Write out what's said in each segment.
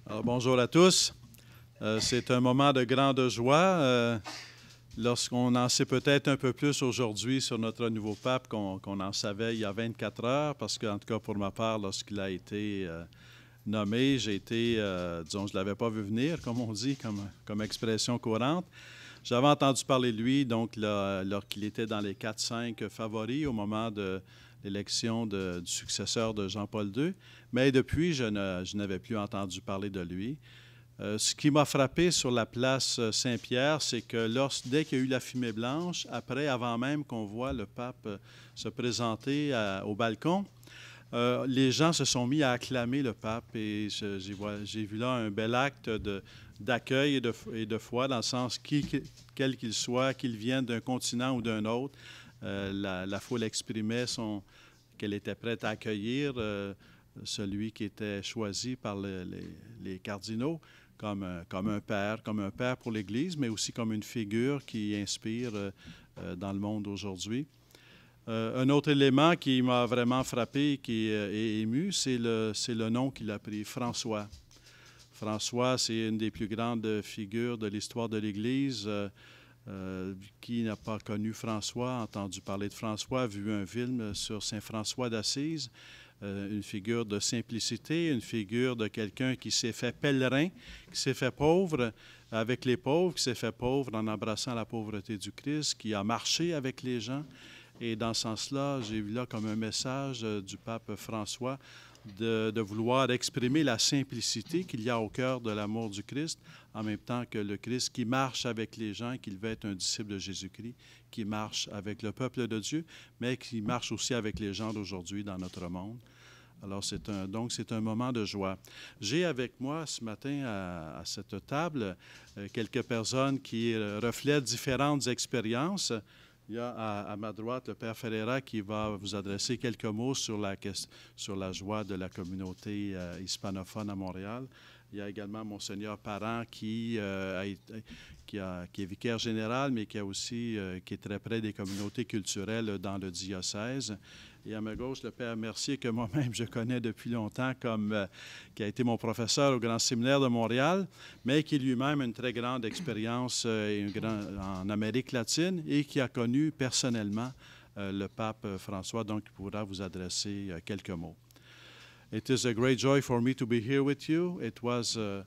Alors, bonjour à tous. C'est un moment de grande joie lorsqu'on en sait peut-être un peu plus aujourd'hui sur notre nouveau pape qu'on en savait il y a 24 heures, parce qu'en tout cas pour ma part, lorsqu'il a été nommé, j'ai été, disons, je ne l'avais pas vu venir, comme on dit, comme expression courante. J'avais entendu parler de lui, donc, lorsqu'il était dans les 4-5 favoris au moment de l'élection du successeur de Jean-Paul II. Mais depuis, je n'avais plus entendu parler de lui. Ce qui m'a frappé sur la place Saint-Pierre, c'est que dès qu'il y a eu la fumée blanche, avant même qu'on voit le pape se présenter au balcon, les gens se sont mis à acclamer le pape et j'ai vu là un bel acte d'accueil et de foi, dans le sens quel qu'il soit, qu'il vienne d'un continent ou d'un autre. La foule exprimait qu'elle était prête à accueillir celui qui était choisi par les cardinaux comme un père pour l'Église, mais aussi comme une figure qui inspire dans le monde aujourd'hui. Un autre élément qui m'a vraiment frappé et ému, c'est le nom qu'il a pris, François. François, c'est une des plus grandes figures de l'histoire de l'Église. Qui n'a pas connu François, entendu parler de François, vu un film sur Saint François d'Assise, une figure de simplicité, une figure de quelqu'un qui s'est fait pèlerin, qui s'est fait pauvre avec les pauvres, qui s'est fait pauvre en embrassant la pauvreté du Christ, qui a marché avec les gens. Et dans ce sens-là, j'ai vu là comme un message du pape François de vouloir exprimer la simplicité qu'il y a au cœur de l'amour du Christ, en même temps que le Christ qui marche avec les gens, qu'il veut être un disciple de Jésus-Christ, qui marche avec le peuple de Dieu, mais qui marche aussi avec les gens d'aujourd'hui dans notre monde. Alors, c'est un moment de joie. J'ai avec moi ce matin à cette table quelques personnes qui reflètent différentes expériences. Il y a à ma droite le Père Ferreira qui va vous adresser quelques mots sur la joie de la communauté hispanophone à Montréal. Il y a également Monseigneur Parent qui est vicaire général, mais qui est très près des communautés culturelles dans le diocèse. Et à ma gauche, le Père Mercier, que moi-même je connais depuis longtemps, qui a été mon professeur au Grand Séminaire de Montréal, mais qui lui-même a une très grande expérience en Amérique latine et qui a connu personnellement le pape François, donc il pourra vous adresser quelques mots. It is a great joy for me to be here with you. It was a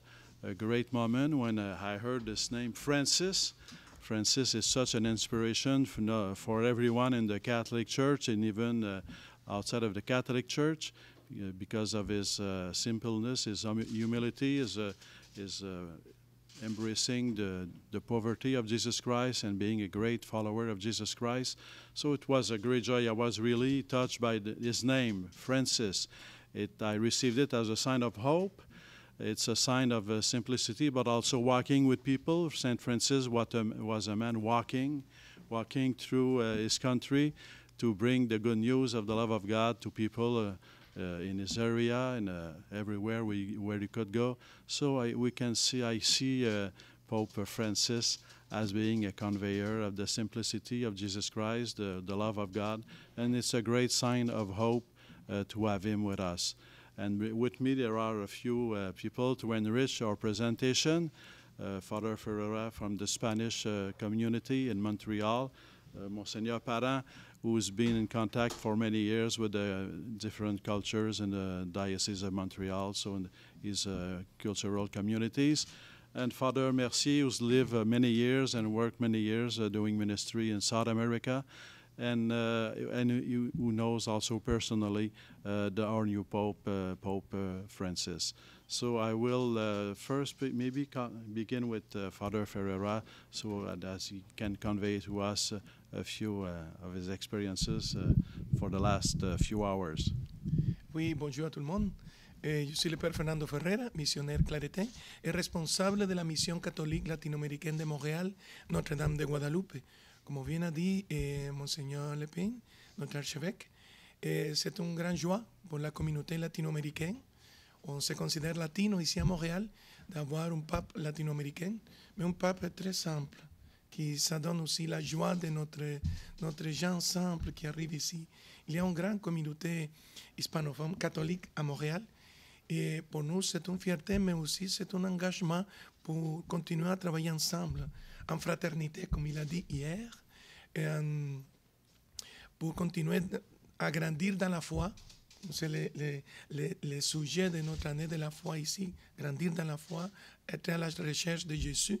great moment when I heard this name, Francis. Francis is such an inspiration for everyone in the Catholic Church and even outside of the Catholic Church because of his simpleness, his humility, his embracing the poverty of Jesus Christ and being a great follower of Jesus Christ. So it was a great joy. I was really touched by his name, Francis. I received it as a sign of hope. It's a sign of simplicity, but also walking with people. St. Francis was a man walking through his country to bring the good news of the love of God to people in his area and everywhere where he could go. So I see Pope Francis as being a conveyor of the simplicity of Jesus Christ, the love of God, and it's a great sign of hope to have him with us. And with me, there are a few people to enrich our presentation. Father Ferreira from the Spanish community in Montreal, Monseigneur Parent, who's been in contact for many years with the different cultures in the Diocese of Montreal, so in his cultural communities. And Father Mercier, who's lived many years and worked many years doing ministry in South America. And who knows also personally our new Pope, Pope Francis. So I will first maybe begin with Father Ferreira, so as he can convey to us a few of his experiences for the last few hours. Oui, bonjour à tout le monde. Je suis le Père Fernando Ferreira, missionnaire claretin et responsable de la mission catholique latino-américaine de Montréal, Notre-Dame de Guadalupe. Comme bien a dit Monseigneur Lepin, notre archevêque, c'est une grande joie pour la communauté latino-américaine. On se considère latino ici à Montréal d'avoir un pape latino-américain, mais un pape très simple, qui ça donne aussi la joie de notre gens simples qui arrivent ici. Il y a une grande communauté hispanophone catholique à Montréal Et pour nous, c'est une fierté, mais aussi c'est un engagement pour continuer à travailler ensemble, en fraternité, comme il a dit hier, et pour continuer à grandir dans la foi. C'est le sujet de notre année de la foi ici, grandir dans la foi, être à la recherche de Jésus.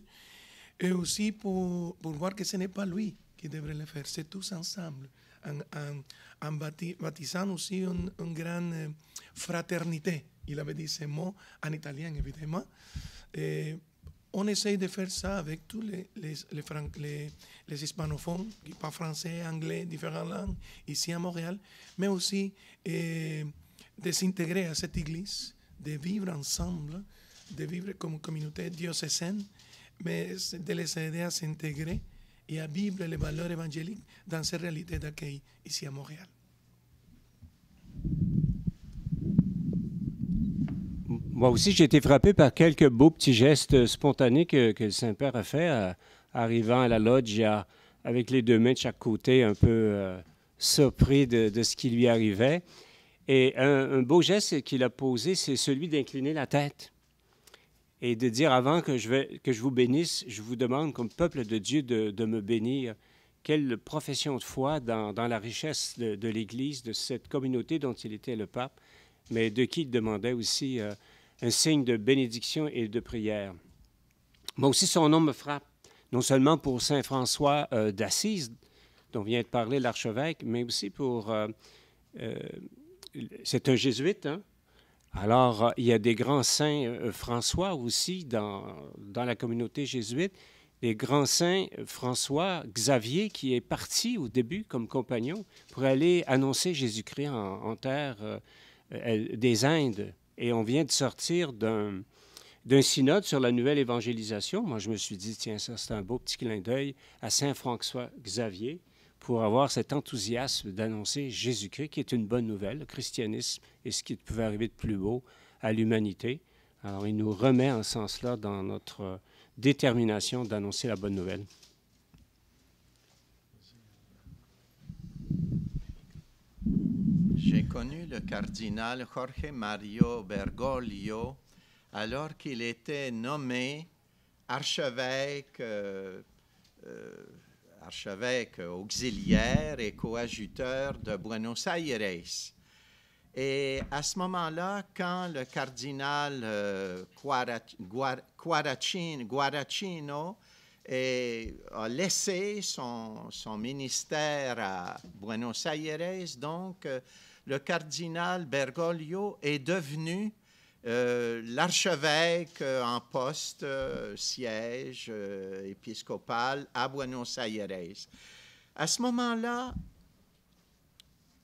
Et aussi pour voir que ce n'est pas lui qui devrait le faire, c'est tous ensemble, en baptisant aussi une grande fraternité. Il avait dit ces mots en italien, évidemment. Et on essaye de faire ça avec tous les hispanophones qui parlent français, anglais, différentes langues, ici à Montréal, mais aussi de s'intégrer à cette église, de vivre ensemble, de vivre comme communauté diocésaine, mais de les aider à s'intégrer et à vivre les valeurs évangéliques dans ces réalités d'accueil ici à Montréal. Moi aussi, j'ai été frappé par quelques beaux petits gestes spontanés que le Saint-Père a fait, arrivant à la loggia avec les deux mains de chaque côté, un peu surpris de ce qui lui arrivait. Et un beau geste qu'il a posé, c'est celui d'incliner la tête et de dire, avant que je vous bénisse, je vous demande comme peuple de Dieu de me bénir. Quelle profession de foi dans la richesse de l'Église, de cette communauté dont il était le pape, mais de qui il demandait aussi un signe de bénédiction et de prière. Moi aussi, son nom me frappe, non seulement pour Saint François d'Assise, dont vient de parler l'archevêque, mais aussi pour... c'est un jésuite, hein? Alors, il y a des grands saints François aussi dans la communauté jésuite. Les grands saints François Xavier, qui est parti au début comme compagnon pour aller annoncer Jésus-Christ en terre des Indes. Et on vient de sortir d'un synode sur la nouvelle évangélisation. Moi, je me suis dit, tiens, ça, c'est un beau petit clin d'œil à Saint François Xavier pour avoir cet enthousiasme d'annoncer Jésus-Christ, qui est une bonne nouvelle, le christianisme et ce qui pouvait arriver de plus beau à l'humanité. Alors, il nous remet en ce sens-là dans notre détermination d'annoncer la bonne nouvelle. J'ai connu le cardinal Jorge Mario Bergoglio alors qu'il était nommé archevêque, archevêque auxiliaire et coadjuteur de Buenos Aires. Et à ce moment-là, quand le cardinal Guaracino a laissé son ministère à Buenos Aires, donc le cardinal Bergoglio est devenu l'archevêque en poste, siège épiscopal à Buenos Aires. À ce moment-là,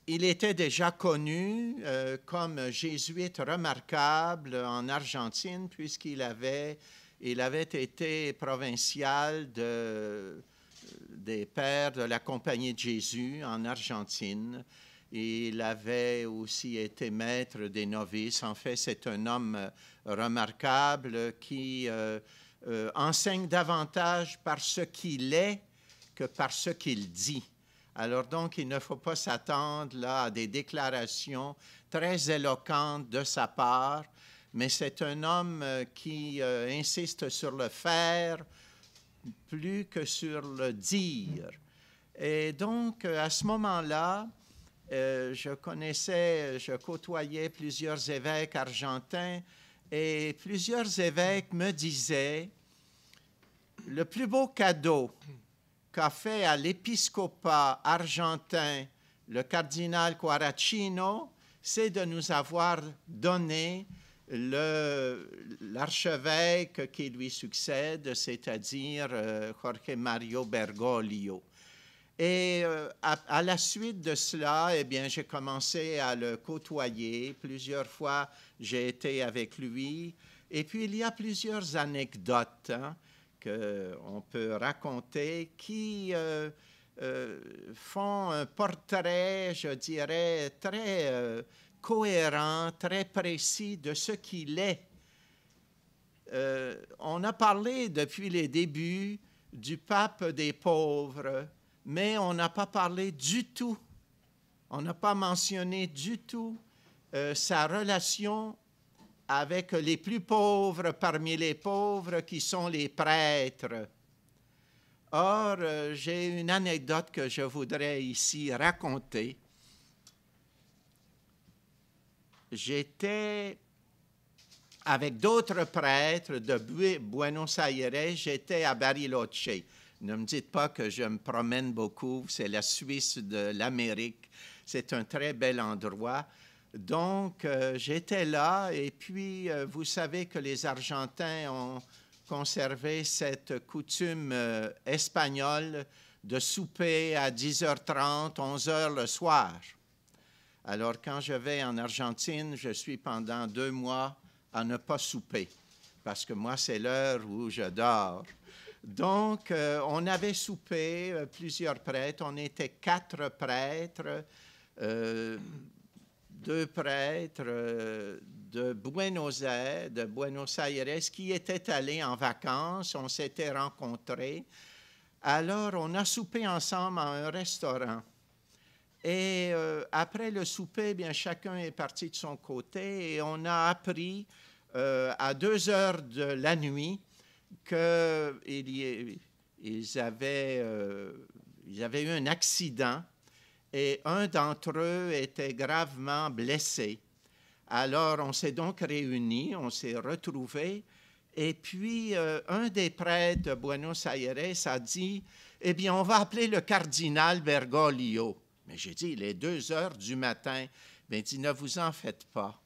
il était déjà connu comme jésuite remarquable en Argentine, puisqu'il avait été provincial des Pères de la Compagnie de Jésus en Argentine. Il avait aussi été maître des novices. En fait, c'est un homme remarquable qui enseigne davantage par ce qu'il est que par ce qu'il dit. Alors donc, il ne faut pas s'attendre là à des déclarations très éloquentes de sa part, mais c'est un homme qui insiste sur le faire plus que sur le dire. Et donc, à ce moment-là, je côtoyais plusieurs évêques argentins et plusieurs évêques me disaient « Le plus beau cadeau qu'a fait à l'épiscopat argentin le cardinal Guaracino, c'est de nous avoir donné l'archevêque qui lui succède, c'est-à-dire Jorge Mario Bergoglio. » Et à la suite de cela, eh bien, j'ai commencé à le côtoyer. Plusieurs fois, j'ai été avec lui. Et puis, il y a plusieurs anecdotes qu'on peut raconter qui font un portrait, je dirais, très cohérent, très précis de ce qu'il est. On a parlé depuis les débuts du pape des pauvres, mais on n'a pas parlé du tout, on n'a pas mentionné du tout sa relation avec les plus pauvres parmi les pauvres qui sont les prêtres. Or, j'ai une anecdote que je voudrais ici raconter. J'étais avec d'autres prêtres de Buenos Aires, j'étais à Bariloche. Ne me dites pas que je me promène beaucoup, c'est la Suisse de l'Amérique. C'est un très bel endroit. Donc, j'étais là et puis, vous savez que les Argentins ont conservé cette coutume espagnole de souper à 10h30, 11h le soir. Alors, quand je vais en Argentine, je suis pendant 2 mois à ne pas souper, parce que moi, c'est l'heure où je dors. Donc, on avait soupé, plusieurs prêtres, on était 4 prêtres, 2 prêtres de Buenos Aires, qui étaient allés en vacances, on s'était rencontrés. Alors, on a soupé ensemble à un restaurant. Et après le souper, bien, chacun est parti de son côté et on a appris à 2 heures de la nuit qu'ils avaient eu un accident et un d'entre eux était gravement blessé. Alors, on s'est donc réunis, on s'est retrouvés et puis un des prêtres de Buenos Aires a dit « Eh bien, on va appeler le cardinal Bergoglio. » Mais j'ai dit, il est 2 heures du matin. Bien, il dit, ne vous en faites pas.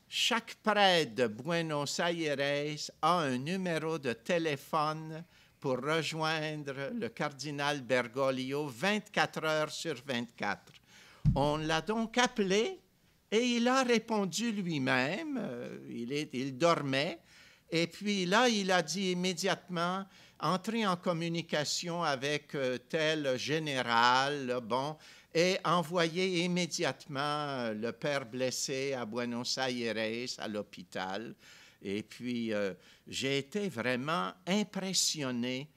Chaque prêtre de Buenos Aires a un numéro de téléphone pour rejoindre le cardinal Bergoglio 24 heures sur 24. On l'a donc appelé et il a répondu lui-même. Il dormait. Et puis là, il a dit immédiatement, entrez en communication avec tel général, bon, et envoyez immédiatement le père blessé à Buenos Aires, à l'hôpital. Et puis, j'ai été vraiment impressionné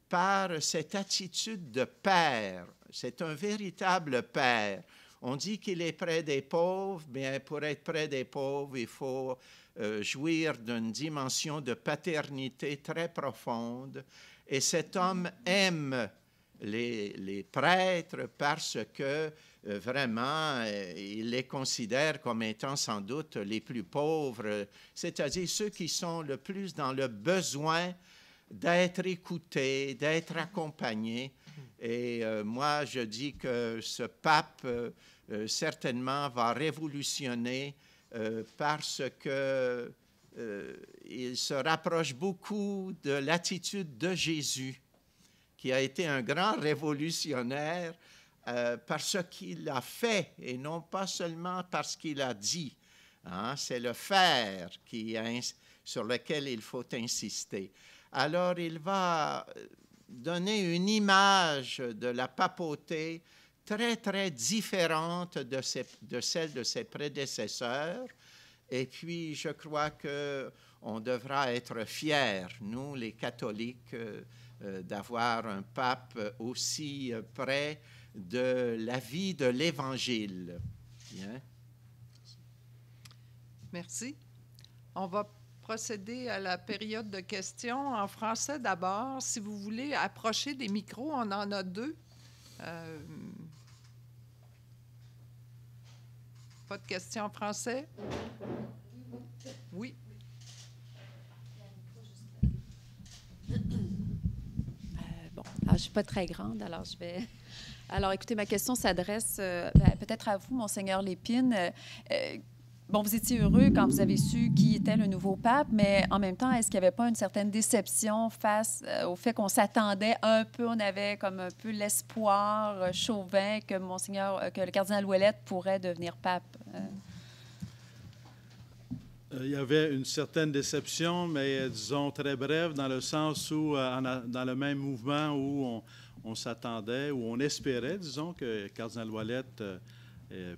par cette attitude de père. C'est un véritable père. On dit qu'il est près des pauvres, bien, pour être près des pauvres, il faut jouir d'une dimension de paternité très profonde. Et cet homme aime les prêtres parce que vraiment, il les considère comme étant sans doute les plus pauvres, c'est-à-dire ceux qui sont le plus dans le besoin d'être écoutés, d'être accompagnés. Et moi, je dis que ce pape, certainement, va révolutionner parce que il se rapproche beaucoup de l'attitude de Jésus, qui a été un grand révolutionnaire par ce qu'il a fait et non pas seulement parce qu'il a dit. Hein? C'est le faire sur lequel il faut insister. Alors, il va donner une image de la papauté très, très différente de celle de ses prédécesseurs. Et puis, je crois qu'on devra être fiers, nous, les catholiques, d'avoir un pape aussi près de la vie de l'Évangile. Bien. Merci. On va procéder à la période de questions en français d'abord. Si vous voulez approcher des micros, on en a 2. Pas de questions en français? Oui. Bon, alors, je ne suis pas très grande, alors je vais... Alors, écoutez, ma question s'adresse peut-être à vous, Monseigneur Lépine. Bon, vous étiez heureux quand vous avez su qui était le nouveau pape, mais en même temps, est-ce qu'il n'y avait pas une certaine déception face au fait qu'on s'attendait un peu, on avait comme un peu l'espoir chauvin que que le cardinal Ouellette pourrait devenir pape? Il y avait une certaine déception, mais disons très brève, dans le sens où, dans le même mouvement où on s'attendait, où on espérait, disons, que Cardinal Ouellette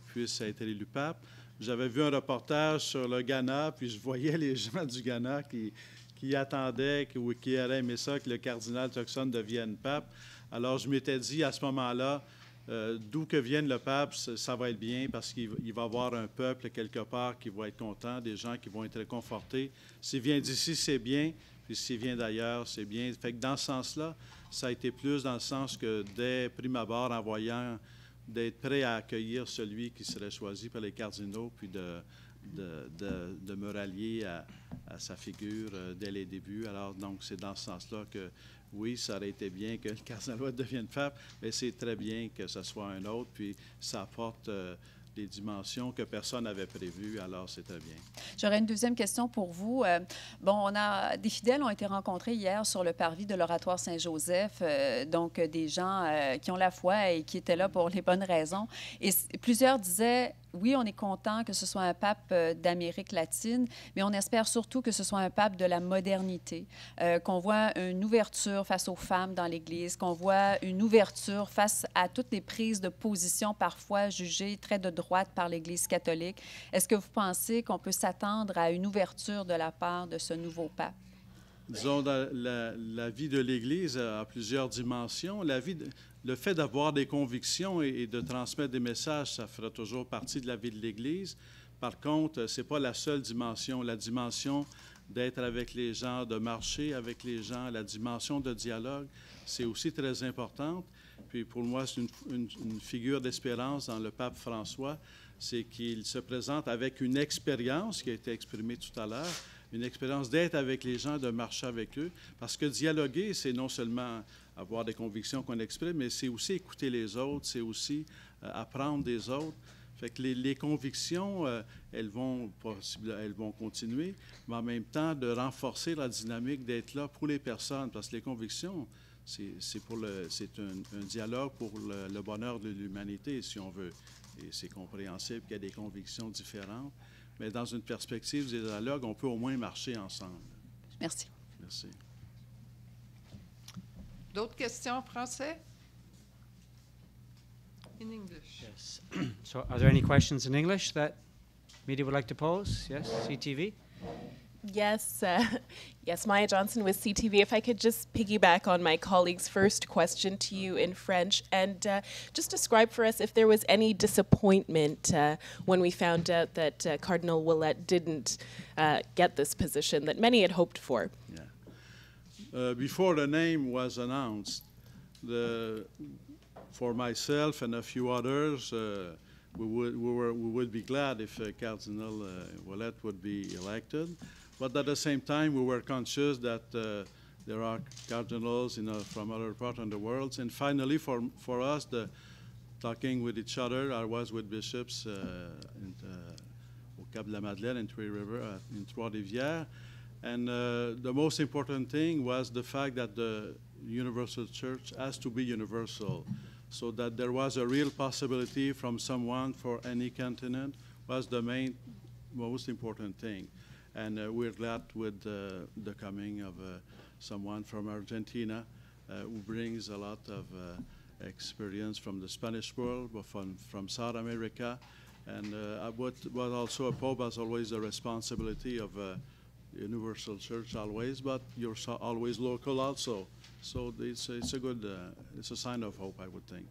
puisse être élu pape. J'avais vu un reportage sur le Ghana, puis je voyais les gens du Ghana qui attendaient, qui auraient aimé ça, que le cardinal Turkson devienne pape. Alors, je m'étais dit à ce moment-là, d'où que vienne le pape, ça va être bien parce qu'il va y avoir un peuple quelque part qui va être content, des gens qui vont être réconfortés. S'il vient d'ici, c'est bien, puis s'il vient d'ailleurs, c'est bien. Fait que dans ce sens-là, ça a été plus dans le sens que dès prime abord, en voyant d'être prêt à accueillir celui qui serait choisi par les cardinaux, puis de me rallier à sa figure dès les débuts. Alors, donc, c'est dans ce sens-là que, oui, ça aurait été bien que le cardinal devienne pape, mais c'est très bien que ce soit un autre, puis ça apporte des dimensions que personne n'avait prévues, alors c'est très bien. J'aurais une deuxième question pour vous. Des fidèles ont été rencontrés hier sur le parvis de l'Oratoire Saint-Joseph, donc des gens qui ont la foi et qui étaient là pour les bonnes raisons. Et plusieurs disaient, oui, on est content que ce soit un pape d'Amérique latine, mais on espère surtout que ce soit un pape de la modernité, qu'on voit une ouverture face aux femmes dans l'Église, qu'on voit une ouverture face à toutes les prises de position parfois jugées très de droite par l'Église catholique. Est-ce que vous pensez qu'on peut s'attendre à une ouverture de la part de ce nouveau pape? Disons, la vie de l'Église a plusieurs dimensions. Le fait d'avoir des convictions et de transmettre des messages, ça fera toujours partie de la vie de l'Église. Par contre, ce n'est pas la seule dimension. La dimension d'être avec les gens, de marcher avec les gens, la dimension de dialogue, c'est aussi très importante. Puis pour moi, c'est une figure d'espérance dans le pape François, c'est qu'il se présente avec une expérience qui a été exprimée tout à l'heure, une expérience d'être avec les gens, de marcher avec eux. Parce que dialoguer, c'est non seulement avoir des convictions qu'on exprime, mais c'est aussi écouter les autres, c'est aussi apprendre des autres. Fait que les convictions, elles vont continuer, mais en même temps, de renforcer la dynamique, d'être là pour les personnes. Parce que les convictions, c'est un dialogue pour le bonheur de l'humanité, si on veut. Et c'est compréhensible qu'il y a des convictions différentes. Mais dans une perspective du dialogue, on peut au moins marcher ensemble. Merci. Merci. D'autres questions en français? In English. Yes. So are there any questions in English that media would like to pose? Yes, CTV? Yes, yes, Maya Johnson with CTV. If I could just piggyback on my colleague's first question to you in French and just describe for us if there was any disappointment when we found out that Cardinal Ouellet didn't get this position that many had hoped for. Yeah. Before the name was announced, for myself and a few others, we would be glad if Cardinal Ouellet would be elected. But at the same time, we were conscious that there are cardinals from other parts of the world. And finally, for us, talking with each other, I was with bishops au Cap de la Madeleine in Trois-Rivières. And the most important thing was the fact that the Universal Church has to be universal. So that there was a real possibility from someone for any continent was the most important thing. And we're glad with the coming of someone from Argentina who brings a lot of experience from the Spanish world, but from South America. And but also a Pope has always the responsibility of Universal Church always, but you're always local also. So it's a good, it's a sign of hope, I would think.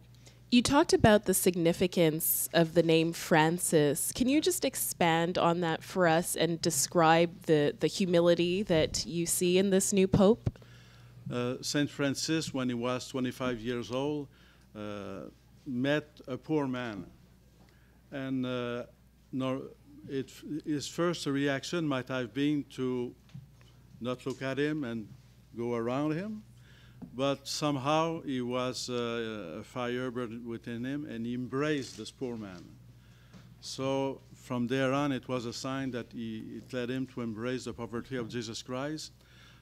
You talked about the significance of the name Francis. Can you just expand on that for us and describe the humility that you see in this new Pope? Saint Francis, when he was 25 years old, met a poor man. And his first reaction might have been to not look at him and go around him. But somehow he was a fire burned within him, and he embraced this poor man. So from there on, it was a sign that it led him to embrace the poverty of Jesus Christ.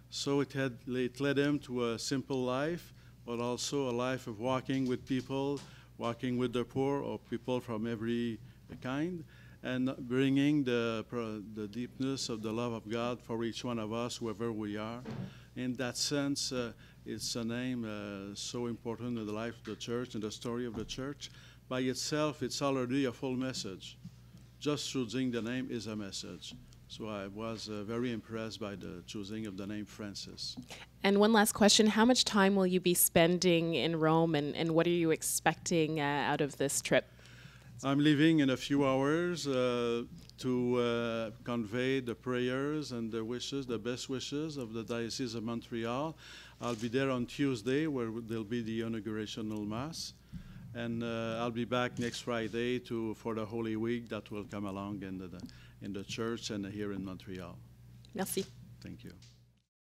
So it led him to a simple life, but also a life of walking with people, walking with the poor, or people from every kind, and bringing the deepness of the love of God for each one of us, whoever we are. In that sense, it's a name so important in the life of the church and the story of the church. By itself, it's already a full message. Just choosing the name is a message. So I was very impressed by the choosing of the name Francis. And one last question, how much time will you be spending in Rome, and what are you expecting out of this trip? I'm leaving in a few hours to convey the prayers and the wishes, the best wishes of the Diocese of Montreal. I'll be there on Tuesday, where there'll be the inaugurational Mass. And I'll be back next Friday for the Holy Week that will come along in the church and here in Montreal. Merci. Thank you.